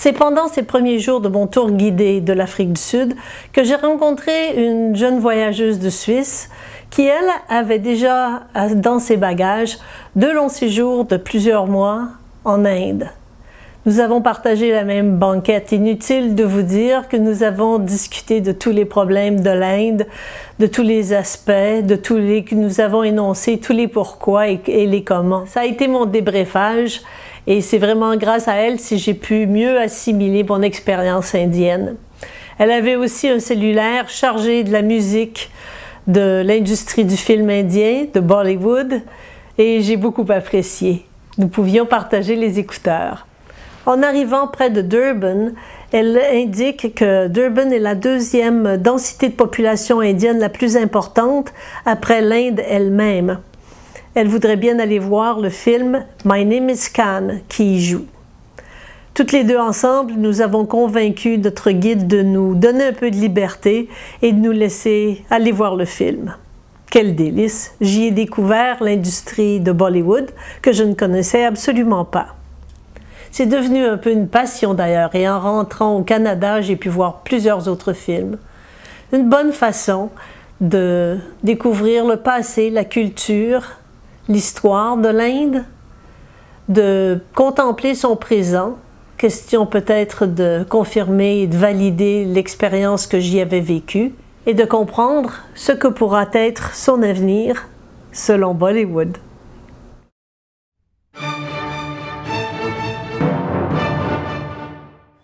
C'est pendant ces premiers jours de mon tour guidé de l'Afrique du Sud que j'ai rencontré une jeune voyageuse de Suisse qui, elle, avait déjà dans ses bagages 2 longs séjours de plusieurs mois en Inde. Nous avons partagé la même banquette. Inutile de vous dire que nous avons discuté de tous les problèmes de l'Inde, de tous les aspects, que nous avons énoncé tous les pourquoi et les comment. Ça a été mon débriefage et c'est vraiment grâce à elle si j'ai pu mieux assimiler mon expérience indienne. Elle avait aussi un cellulaire chargé de la musique de l'industrie du film indien, de Bollywood, et j'ai beaucoup apprécié. Nous pouvions partager les écouteurs. En arrivant près de Durban, elle indique que Durban est la 2e densité de population indienne la plus importante après l'Inde elle-même. Elle voudrait bien aller voir le film My Name is Khan qui y joue. Toutes les deux ensemble, nous avons convaincu notre guide de nous donner un peu de liberté et de nous laisser aller voir le film. Quel délice! J'y ai découvert l'industrie de Bollywood que je ne connaissais absolument pas. C'est devenu un peu une passion d'ailleurs et en rentrant au Canada, j'ai pu voir plusieurs autres films. Une bonne façon de découvrir le passé, la culture, l'histoire de l'Inde, de contempler son présent, question peut-être de confirmer et de valider l'expérience que j'y avais vécue et de comprendre ce que pourra être son avenir selon Bollywood.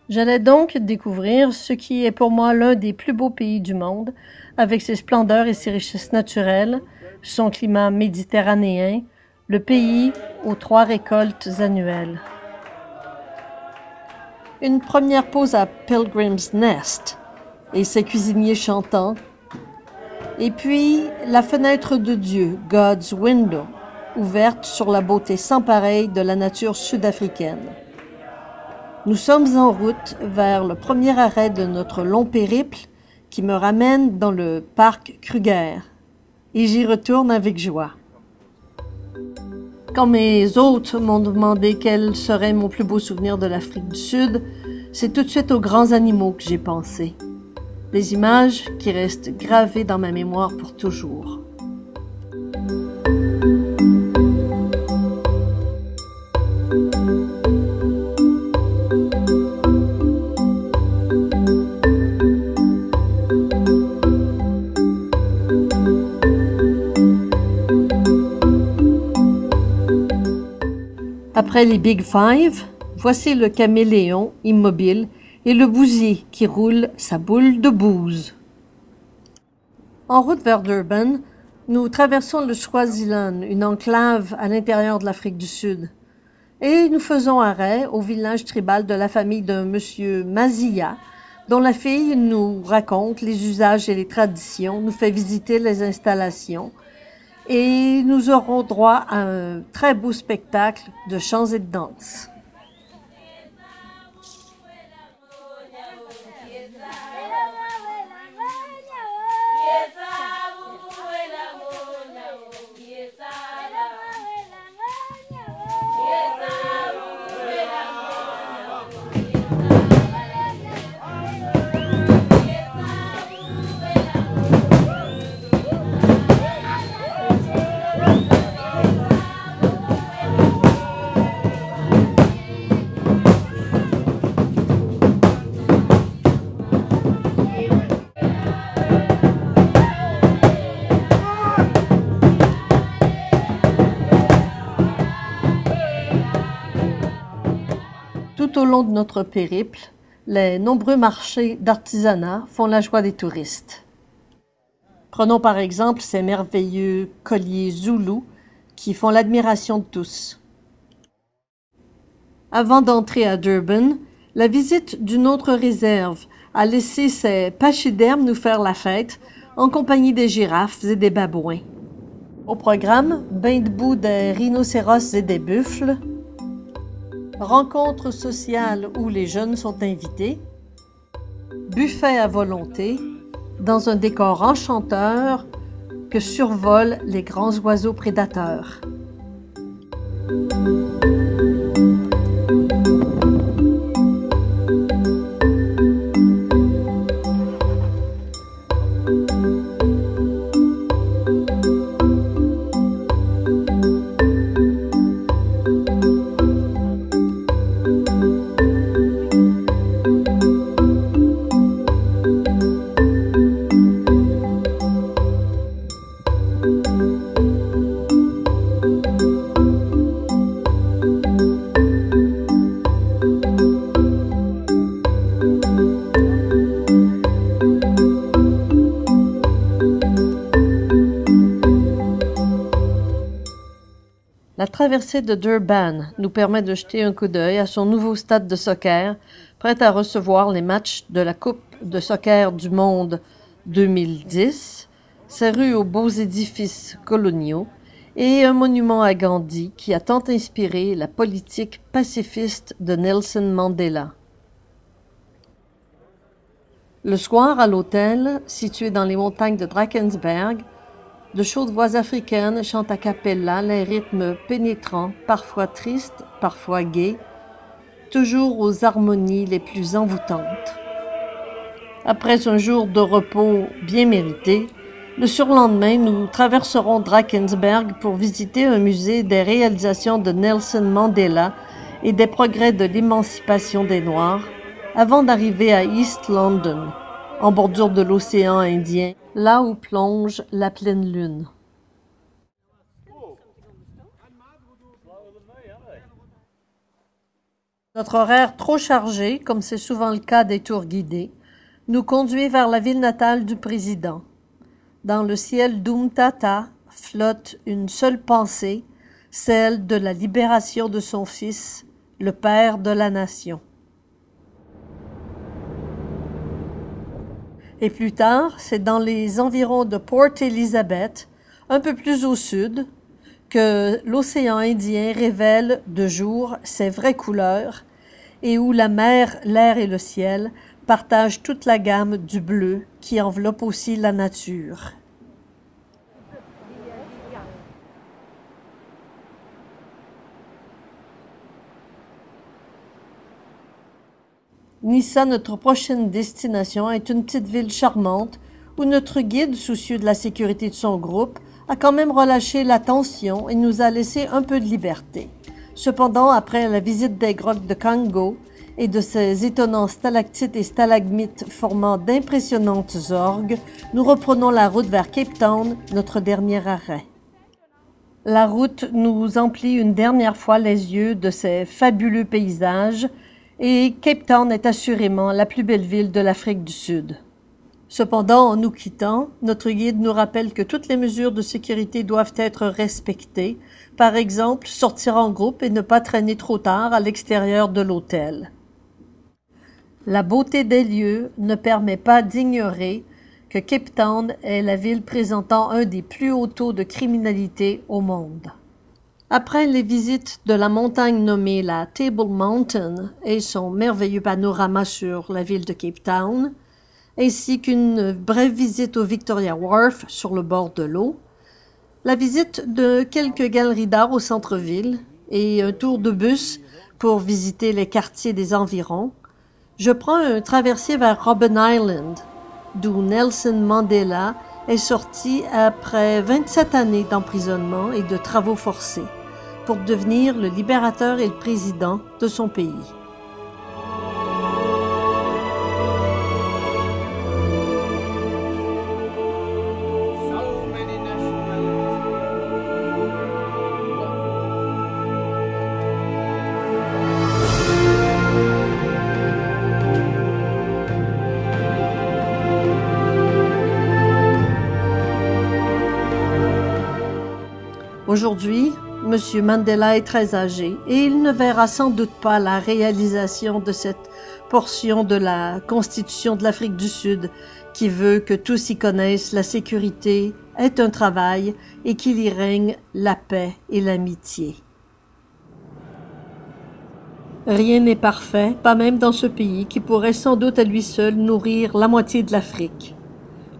J'allais donc découvrir ce qui est pour moi l'un des plus beaux pays du monde, avec ses splendeurs et ses richesses naturelles, son climat méditerranéen, le pays aux 3 récoltes annuelles. Une première pause à Pilgrim's Nest et ses cuisiniers chantants, et puis la fenêtre de Dieu, God's Window, ouverte sur la beauté sans pareille de la nature sud-africaine. Nous sommes en route vers le premier arrêt de notre long périple qui me ramène dans le parc Kruger. Et j'y retourne avec joie. Quand mes hôtes m'ont demandé quel serait mon plus beau souvenir de l'Afrique du Sud, c'est tout de suite aux grands animaux que j'ai pensé. Des images qui restent gravées dans ma mémoire pour toujours. Après les Big Five, voici le caméléon immobile et le bousier qui roule sa boule de bouse. En route vers Durban, nous traversons le Swaziland, une enclave à l'intérieur de l'Afrique du Sud. Et nous faisons arrêt au village tribal de la famille d'un monsieur Mazia, dont la fille nous raconte les usages et les traditions, nous fait visiter les installations, et nous aurons droit à un très beau spectacle de chants et de danse. Tout au long de notre périple, les nombreux marchés d'artisanat font la joie des touristes. Prenons par exemple ces merveilleux colliers zoulous qui font l'admiration de tous. Avant d'entrer à Durban, la visite d'une autre réserve a laissé ces pachydermes nous faire la fête en compagnie des girafes et des babouins. Au programme, bain de boue des rhinocéros et des buffles, rencontres sociales où les jeunes sont invités, buffet à volonté, dans un décor enchanteur que survolent les grands oiseaux prédateurs. traversée de Durban nous permet de jeter un coup d'œil à son nouveau stade de soccer, prêt à recevoir les matchs de la Coupe de soccer du monde 2010, ses rues aux beaux édifices coloniaux et un monument à Gandhi qui a tant inspiré la politique pacifiste de Nelson Mandela. Le soir, à l'hôtel, situé dans les montagnes de Drakensberg, de chaudes voix africaines chantent a cappella les rythmes pénétrants, parfois tristes, parfois gais, toujours aux harmonies les plus envoûtantes. Après un jour de repos bien mérité, le surlendemain, nous traverserons Drakensberg pour visiter un musée des réalisations de Nelson Mandela et des progrès de l'émancipation des Noirs, avant d'arriver à East London, en bordure de l'océan Indien, là où plonge la pleine lune. Notre horaire trop chargé, comme c'est souvent le cas des tours guidés, nous conduit vers la ville natale du président. Dans le ciel d'Umtata flotte une seule pensée, celle de la libération de son fils, le père de la nation. Et plus tard, c'est dans les environs de Port Elizabeth, un peu plus au sud, que l'océan Indien révèle de jour ses vraies couleurs et où la mer, l'air et le ciel partagent toute la gamme du bleu qui enveloppe aussi la nature. Nissa, notre prochaine destination, est une petite ville charmante où notre guide, soucieux de la sécurité de son groupe, a quand même relâché la tension et nous a laissé un peu de liberté. Cependant, après la visite des grottes de Kango et de ces étonnants stalactites et stalagmites formant d'impressionnantes orgues, nous reprenons la route vers Cape Town, notre dernier arrêt. La route nous emplit une dernière fois les yeux de ces fabuleux paysages, et Cape Town est assurément la plus belle ville de l'Afrique du Sud. Cependant, en nous quittant, notre guide nous rappelle que toutes les mesures de sécurité doivent être respectées, par exemple sortir en groupe et ne pas traîner trop tard à l'extérieur de l'hôtel. La beauté des lieux ne permet pas d'ignorer que Cape Town est la ville présentant un des plus hauts taux de criminalité au monde. Après les visites de la montagne nommée la Table Mountain et son merveilleux panorama sur la ville de Cape Town, ainsi qu'une brève visite au Victoria Wharf sur le bord de l'eau, la visite de quelques galeries d'art au centre-ville et un tour de bus pour visiter les quartiers des environs, je prends un traversier vers Robben Island, d'où Nelson Mandela est sorti après 27 années d'emprisonnement et de travaux forcés, pour devenir le libérateur et le président de son pays. Aujourd'hui, M. Mandela est très âgé et il ne verra sans doute pas la réalisation de cette portion de la Constitution de l'Afrique du Sud qui veut que tous y connaissent la sécurité est un travail et qu'il y règne la paix et l'amitié. Rien n'est parfait, pas même dans ce pays qui pourrait sans doute à lui seul nourrir la moitié de l'Afrique.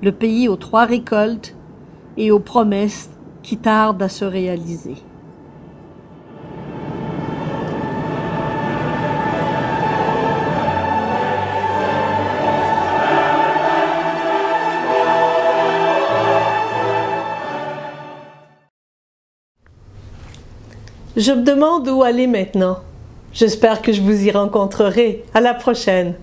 Le pays aux 3 récoltes et aux promesses qui tardent à se réaliser. Je me demande où aller maintenant. J'espère que je vous y rencontrerai. À la prochaine.